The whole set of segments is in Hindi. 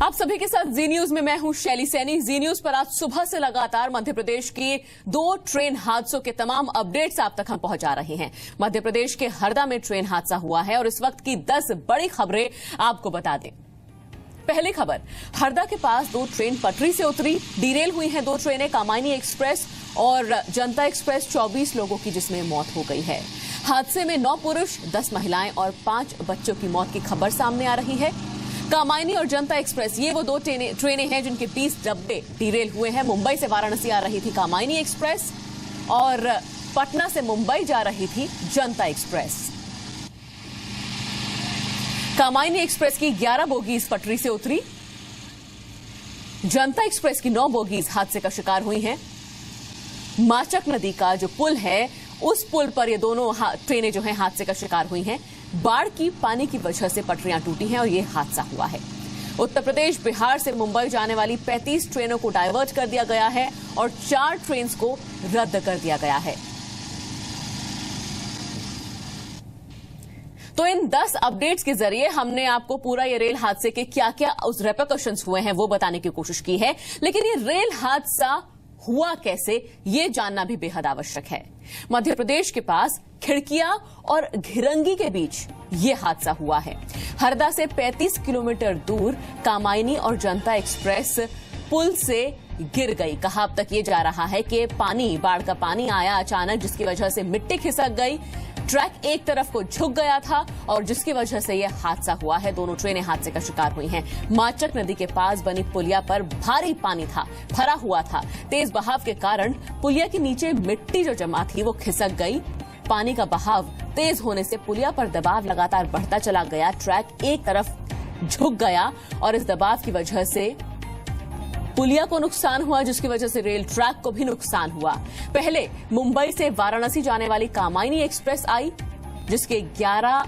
आप सभी के साथ जी न्यूज में मैं हूं शैली सैनी। जी न्यूज पर आज सुबह से लगातार मध्य प्रदेश की 2 ट्रेन हादसों के तमाम अपडेट्स आप तक हम पहुंचा रहे हैं। मध्य प्रदेश के हरदा में ट्रेन हादसा हुआ है और इस वक्त की 10 बड़ी खबरें आपको बता दें। पहली खबर, हरदा के पास 2 ट्रेन पटरी से उतरी, डिरेल हुई हैं 2 ट्रेनें, कामायनी एक्सप्रेस और जनता एक्सप्रेस। 24 लोगों की जिसमें मौत हो गई है। हादसे में 9 पुरुष, 10 महिलाएं और 5 बच्चों की मौत की खबर सामने आ रही है। कामायनी और जनता एक्सप्रेस ये वो 2 ट्रेनें हैं जिनके 20 डब्बे डिरेल हुए हैं। मुंबई से वाराणसी आ रही थी कामायनी एक्सप्रेस और पटना से मुंबई जा रही थी जनता एक्सप्रेस। कामायनी एक्सप्रेस की 11 बोगीज पटरी से उतरी, जनता एक्सप्रेस की 9 बोगीज हादसे का शिकार हुई हैं। माचक नदी का जो पुल है उस पुल पर ये दोनों ट्रेनें जो हैं हादसे का शिकार हुई हैं। बाढ़ की पानी की वजह से पटरियां टूटी हैं और ये हादसा हुआ है। उत्तर प्रदेश बिहार से मुंबई जाने वाली 35 ट्रेनों को डायवर्ट कर दिया गया है और 4 ट्रेन को रद्द कर दिया गया है। तो इन 10 अपडेट्स के जरिए हमने आपको पूरा ये रेल हादसे के क्या क्या उस रेपरकशंस हुए हैं वो बताने की कोशिश की है। लेकिन ये रेल हादसा हुआ कैसे, ये जानना भी बेहद आवश्यक है। मध्य प्रदेश के पास खिड़किया और घिरंगी के बीच ये हादसा हुआ है। हरदा से 35 किलोमीटर दूर कामायनी और जनता एक्सप्रेस पुल से गिर गई। कहा अब तक ये जा रहा है कि बाढ़ का पानी आया अचानक, जिसकी वजह से मिट्टी खिसक गई, ट्रैक एक तरफ को झुक गया था और जिसकी वजह से यह हादसा हुआ है। दोनों ट्रेनें हादसे का शिकार हुई हैं। माचक नदी के पास बनी पुलिया पर भारी पानी था, भरा हुआ था। तेज बहाव के कारण पुलिया के नीचे मिट्टी जो जमा थी वो खिसक गई। पानी का बहाव तेज होने से पुलिया पर दबाव लगातार बढ़ता चला गया। ट्रैक एक तरफ झुक गया और इस दबाव की वजह से पुलिया को नुकसान हुआ, जिसकी वजह से रेल ट्रैक को भी नुकसान हुआ। पहले मुंबई से वाराणसी जाने वाली कामायनी एक्सप्रेस आई, जिसके 11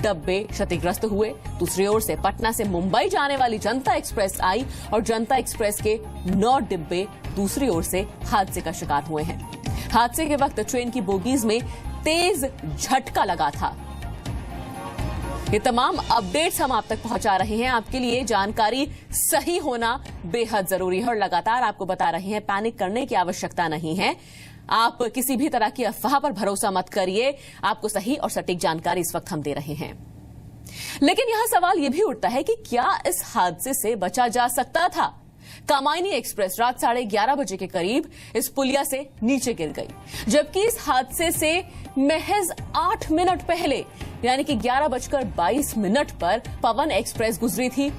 डब्बे क्षतिग्रस्त हुए। दूसरी ओर से पटना से मुंबई जाने वाली जनता एक्सप्रेस आई और जनता एक्सप्रेस के 9 डिब्बे दूसरी ओर से हादसे का शिकार हुए हैं। हादसे के वक्त ट्रेन की बोगीज में तेज झटका लगा था। ये तमाम अपडेट्स हम आप तक पहुंचा रहे हैं। आपके लिए जानकारी सही होना बेहद जरूरी है और लगातार आपको बता रहे हैं पैनिक करने की आवश्यकता नहीं है। आप किसी भी तरह की अफवाह पर भरोसा मत करिए। आपको सही और सटीक जानकारी इस वक्त हम दे रहे हैं। लेकिन यहां सवाल यह भी उठता है कि क्या इस हादसे से बचा जा सकता था? कामायनी एक्सप्रेस रात 11:30 बजे के करीब इस पुलिया से नीचे गिर गई, जबकि इस हादसे से महज 8 मिनट पहले यानी कि 11:22 पर पवन एक्सप्रेस गुजरी थी।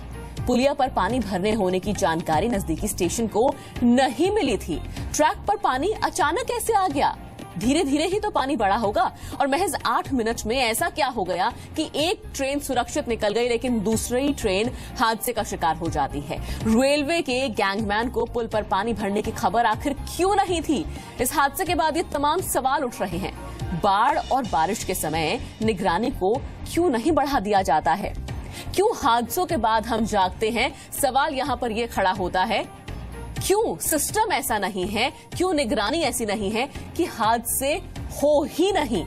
पुलिया पर पानी भरने होने की जानकारी नजदीकी स्टेशन को नहीं मिली थी। ट्रैक पर पानी अचानक कैसे आ गया? धीरे धीरे ही तो पानी बढ़ा होगा और महज 8 मिनट में ऐसा क्या हो गया कि एक ट्रेन सुरक्षित निकल गई लेकिन दूसरी ट्रेन हादसे का शिकार हो जाती है। रेलवे के गैंगमैन को पुल पर पानी भरने की खबर आखिर क्यों नहीं थी? इस हादसे के बाद ये तमाम सवाल उठ रहे हैं। बाढ़ और बारिश के समय निगरानी को क्यों नहीं बढ़ा दिया जाता है? क्यों हादसों के बाद हम जागते हैं? सवाल यहां पर यह खड़ा होता है, क्यों सिस्टम ऐसा नहीं है, क्यों निगरानी ऐसी नहीं है कि हादसे हो ही नहीं?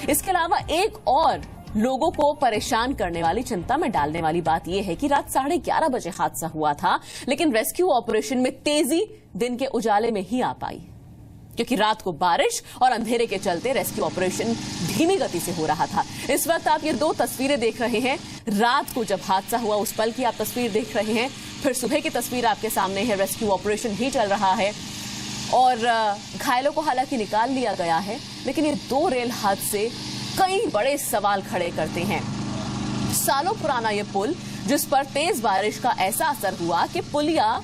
इसके अलावा एक और लोगों को परेशान करने वाली, चिंता में डालने वाली बात यह है कि रात 11:30 बजे हादसा हुआ था, लेकिन रेस्क्यू ऑपरेशन में तेजी दिन के उजाले में ही आ पाई, क्योंकि रात को बारिश और अंधेरे के चलते रेस्क्यू ऑपरेशन धीमी गति से हो रहा था। इस वक्त आप ये 2 तस्वीरें देख रहे हैं। रात को जब हादसा हुआ उस पल की आप तस्वीर देख रहे हैं, फिर सुबह की तस्वीर आपके सामने है। रेस्क्यू ऑपरेशन भी चल रहा है और घायलों को हालांकि निकाल लिया गया है, लेकिन ये 2 रेल हादसे कई बड़े सवाल खड़े करते हैं। सालों पुराना ये पुल, जिस पर तेज बारिश का ऐसा असर हुआ कि पुलिया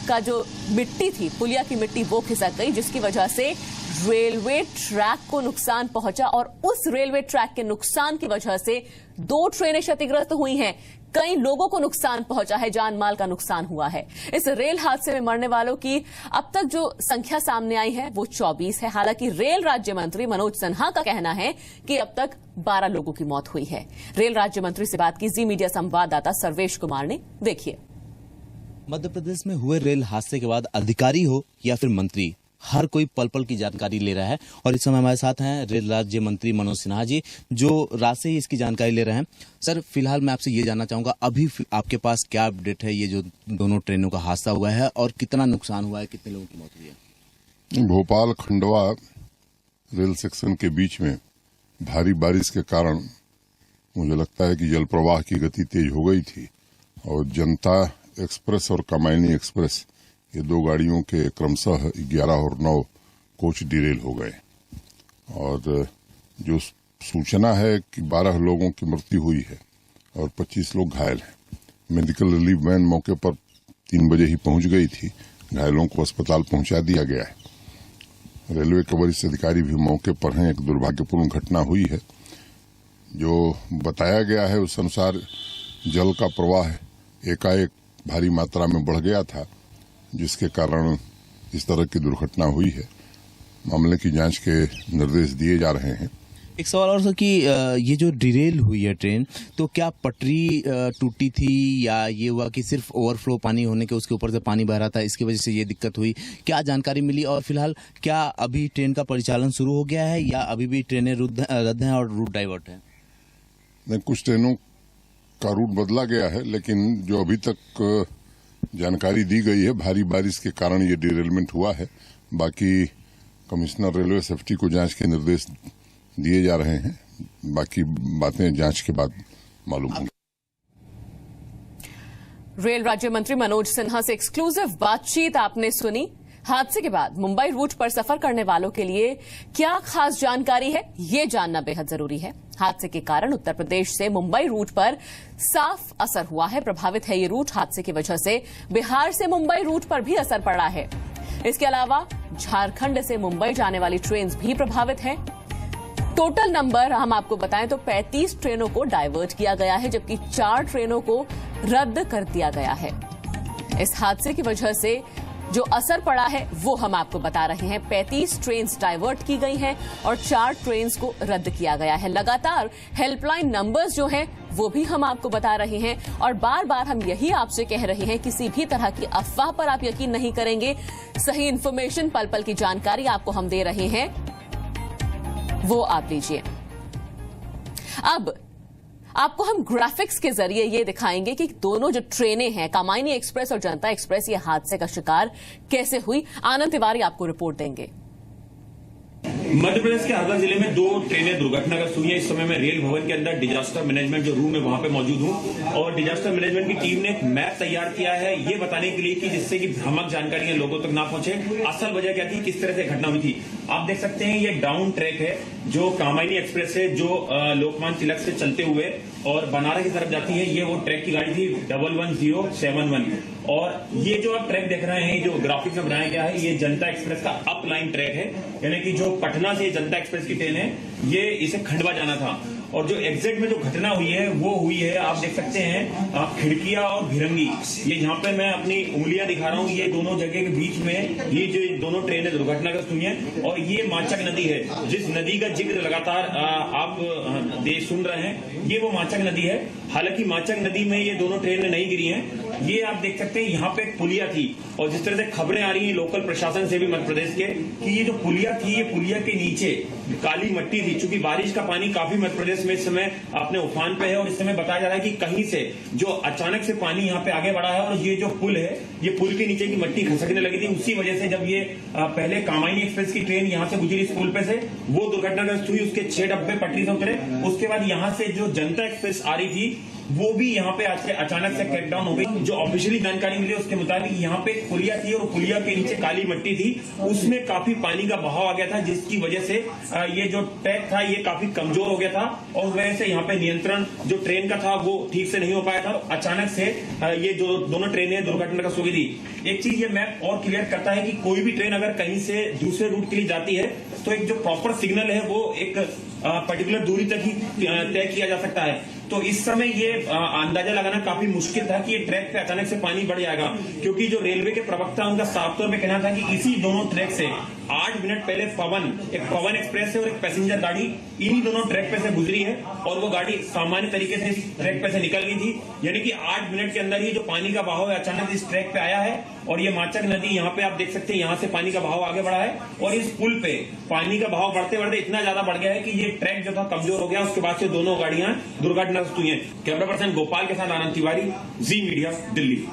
का जो मिट्टी थी, पुलिया की मिट्टी वो खिसक गई, जिसकी वजह से रेलवे ट्रैक को नुकसान पहुंचा और उस रेलवे ट्रैक के नुकसान की वजह से 2 ट्रेनें क्षतिग्रस्त हुई हैं। कई लोगों को नुकसान पहुंचा है, जान माल का नुकसान हुआ है। इस रेल हादसे में मरने वालों की अब तक जो संख्या सामने आई है वो 24 है। हालांकि रेल राज्य मंत्री मनोज सिन्हा का कहना है कि अब तक 12 लोगों की मौत हुई है। रेल राज्य मंत्री से बात की जी मीडिया संवाददाता सर्वेश कुमार ने, देखिए। मध्य प्रदेश में हुए रेल हादसे के बाद अधिकारी हो या फिर मंत्री, हर कोई पल पल की जानकारी ले रहा है। और इस समय हमारे साथ हैं रेल राज्य मंत्री मनोज सिन्हा जी, जो रात से ही इसकी जानकारी ले रहे हैं। सर, फिलहाल मैं आपसे ये जानना चाहूंगा, अभी आपके पास क्या अपडेट है, ये जो दोनों ट्रेनों का हादसा हुआ है और कितना नुकसान हुआ है, कितने लोगों की मौत हुई है? भोपाल खंडवा रेल सेक्शन के बीच में भारी बारिश के कारण मुझे लगता है कि जल प्रवाह की गति तेज हो गई थी और जनता एक्सप्रेस और कामायनी एक्सप्रेस ये दो गाड़ियों के क्रमशः 11 और 9 कोच डिरेल हो गए। और जो सूचना है कि 12 लोगों की मृत्यु हुई है और 25 लोग घायल हैं। मेडिकल रिलीफ वैन मौके पर 3 बजे ही पहुंच गई थी। घायलों को अस्पताल पहुंचा दिया गया है। रेलवे के वरिष्ठ अधिकारी भी मौके पर हैं। एक दुर्भाग्यपूर्ण घटना हुई है। जो बताया गया है उस अनुसार जल का प्रवाह एकाएक भारी मात्रा में बढ़ गया था, जिसके कारण इस तरह की दुर्घटना हुई है। मामले की जांच के निर्देश दिए जा रहे हैं। एक सवाल और सर कि ये जो डिरेल हुई है ट्रेन, तो क्या पटरी टूटी थी या ये हुआ कि सिर्फ ओवरफ्लो पानी होने के उसके ऊपर से पानी बह रहा था, इसकी वजह से ये दिक्कत हुई? क्या जानकारी मिली? और फिलहाल क्या अभी ट्रेन का परिचालन शुरू हो गया है या अभी भी ट्रेनें रद्द हैं और रूट डाइवर्ट है? नहीं, कुछ ट्रेनों का रूट बदला गया है, लेकिन जो अभी तक जानकारी दी गई है, भारी बारिश के कारण ये डिरेलमेंट हुआ है। बाकी कमिश्नर रेलवे सेफ्टी को जांच के निर्देश दिए जा रहे हैं। बाकी बातें जांच के बाद मालूम होंगी। रेल राज्य मंत्री मनोज सिन्हा से एक्सक्लूसिव बातचीत आपने सुनी। हादसे के बाद मुंबई रूट पर सफर करने वालों के लिए क्या खास जानकारी है, ये जानना बेहद जरूरी है। हादसे के कारण उत्तर प्रदेश से मुंबई रूट पर साफ असर हुआ है। प्रभावित है ये रूट। हादसे की वजह से बिहार से मुंबई रूट पर भी असर पड़ा है। इसके अलावा झारखंड से मुंबई जाने वाली ट्रेन भी प्रभावित हैं। टोटल नंबर हम आपको बताएं तो 35 ट्रेनों को डाइवर्ट किया गया है, जबकि 4 ट्रेनों को रद्द कर दिया गया है। इस हादसे की वजह से जो असर पड़ा है वो हम आपको बता रहे हैं। 35 ट्रेन डाइवर्ट की गई हैं और 4 ट्रेन को रद्द किया गया है। लगातार हेल्पलाइन नंबर्स जो हैं वो भी हम आपको बता रहे हैं और बार बार हम यही आपसे कह रहे हैं, किसी भी तरह की अफवाह पर आप यकीन नहीं करेंगे। सही इंफॉर्मेशन, पल पल की जानकारी आपको हम दे रहे हैं, वो आप लीजिए। अब आपको हम ग्राफिक्स के जरिए ये दिखाएंगे कि दोनों जो ट्रेनें हैं, कामायनी एक्सप्रेस और जनता एक्सप्रेस, ये हादसे का शिकार कैसे हुई। आनंद तिवारी आपको रिपोर्ट देंगे। मध्य प्रदेश के हरदा जिले में 2 ट्रेनें दुर्घटनाग्रस्त हुई है। इस समय मैं रेल भवन के अंदर डिजास्टर मैनेजमेंट जो रूम है वहां पे मौजूद हूं और डिजास्टर मैनेजमेंट की टीम ने एक मैप तैयार किया है ये बताने के लिए कि जिससे कि भ्रामक जानकारियां लोगों तक ना पहुंचे। असल वजह क्या थी, किस तरह से घटना हुई थी, आप देख सकते हैं। ये डाउन ट्रैक है जो कामायनी एक्सप्रेस है, जो लोकमान्य तिलक से चलते हुए और बनारस की तरफ जाती है। ये वो ट्रैक की गाड़ी थी 11071 और ये जो आप ट्रैक देख रहे हैं, जो ग्राफिक्स में बनाया गया है, ये जनता एक्सप्रेस का अप लाइन ट्रैक है। यानी कि जो पटना से जनता एक्सप्रेस की ट्रेन है, ये इसे खंडवा जाना था और जो एग्जैक्ट में जो घटना हुई है वो हुई है, आप देख सकते हैं, खिड़किया और भिरंगी। ये यहाँ पे मैं अपनी उंगलियां दिखा रहा हूँ, ये दोनों जगह के बीच में ये जो दोनों ट्रेनें दुर्घटनाग्रस्त हुई हैं। और ये माचक नदी है, जिस नदी का जिक्र लगातार आप सुन रहे हैं, ये वो माचक नदी है। हालांकि माचक नदी में ये दोनों ट्रेनें नहीं गिरी हैं। ये आप देख सकते हैं, यहाँ पे एक पुलिया थी और जिस तरह से खबरें आ रही हैं लोकल प्रशासन से भी मध्य प्रदेश के, कि ये जो पुलिया थी, ये पुलिया के नीचे काली मट्टी थी। चूंकि बारिश का पानी काफी मध्य प्रदेश में इस समय अपने उफान पे है और इस समय बताया जा रहा है कि कहीं से जो अचानक से पानी यहाँ पे आगे बढ़ा है और ये जो पुल है, ये पुल के नीचे की मट्टी खसकने लगी थी। उसी वजह से जब ये पहले कामायनी एक्सप्रेस की ट्रेन यहाँ से गुजरी इस पुल पे से, वो दुर्घटनाग्रस्त हुई। उसके 6 डब्बे पटरी से उतरे। उसके बाद यहाँ से जो जनता एक्सप्रेस आ रही थी वो भी यहाँ पे आज से अचानक से कट डाउन हो गई। जो ऑफिशियली जानकारी मिली उसके मुताबिक यहाँ पे एक पुलिया थी और पुलिया के नीचे काली मिट्टी थी, उसमें काफी पानी का बहाव आ गया था, जिसकी वजह से ये जो ट्रैक था ये काफी कमजोर हो गया था और वजह से यहाँ पे नियंत्रण जो ट्रेन का था वो ठीक से नहीं हो पाया था। अचानक से ये जो दोनों ट्रेनें दुर्घटनाग्रस्त हो गई थी। एक चीज ये मैप और क्लियर करता है कि कोई भी ट्रेन अगर कहीं से दूसरे रूट के लिए जाती है तो एक जो प्रॉपर सिग्नल है वो एक पर्टिकुलर दूरी तक ही तय किया जा सकता है। तो इस समय ये अंदाजा लगाना काफी मुश्किल था कि ये ट्रैक पे अचानक से पानी बढ़ जाएगा, क्योंकि जो रेलवे के प्रवक्ता उनका साफ तौर पे कहना था कि इसी दोनों ट्रैक से 8 मिनट पहले एक पवन एक्सप्रेस है और एक पैसेंजर गाड़ी इन्हीं दोनों ट्रैक पे से गुजरी है और वो गाड़ी सामान्य तरीके से इस ट्रैक पे से निकल गई थी। यानी कि 8 मिनट के अंदर ही जो पानी का बहाव है अचानक इस ट्रैक पे आया है और ये माचक नदी यहाँ पे आप देख सकते हैं, यहाँ से पानी का बहाव आगे बढ़ा है और इस पुल पे पानी का बहाव बढ़ते बढ़ते इतना ज्यादा बढ़ गया है कि ये ट्रैक जो था कमजोर हो गया। उसके बाद से दोनों गाड़ियां दुर्घटनाग्रस्त हुई हैं। कैमरा पर्सन गोपाल के साथ आनंद तिवारी, जी मीडिया, दिल्ली।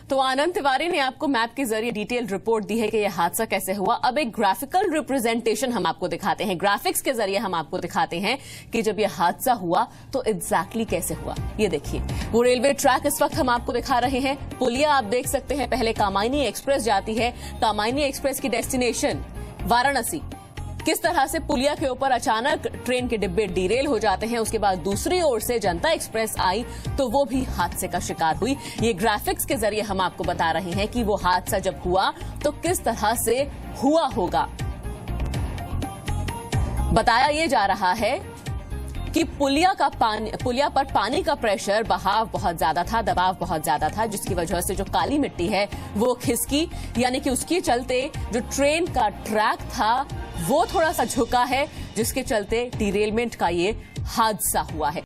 तो आनंद तिवारी ने आपको मैप के जरिए डिटेल रिपोर्ट दी है कि यह हादसा कैसे हुआ। अब एक ग्राफिकल रिप्रेजेंटेशन हम आपको दिखाते हैं, ग्राफिक्स के जरिए हम आपको दिखाते हैं कि जब यह हादसा हुआ तो एग्जैक्टली कैसे हुआ। ये देखिए, वो रेलवे ट्रैक इस वक्त हम आपको दिखा रहे हैं। पुलिया आप देख सकते हैं, पहले कामायनी एक्सप्रेस जाती है, कामायनी एक्सप्रेस की डेस्टिनेशन वाराणसी। किस तरह से पुलिया के ऊपर अचानक ट्रेन के डिब्बे डिरेल हो जाते हैं। उसके बाद दूसरी ओर से जनता एक्सप्रेस आई तो वो भी हादसे का शिकार हुई। ये ग्राफिक्स के जरिए हम आपको बता रहे हैं कि वो हादसा जब हुआ तो किस तरह से हुआ होगा। बताया ये जा रहा है कि पुलिया पर पानी का प्रेशर, बहाव बहुत ज्यादा था, दबाव बहुत ज्यादा था, जिसकी वजह से जो काली मिट्टी है वो खिसकी, यानी कि उसके चलते जो ट्रेन का ट्रैक था वो थोड़ा सा झुका है, जिसके चलते डिरेलमेंट का ये हादसा हुआ है।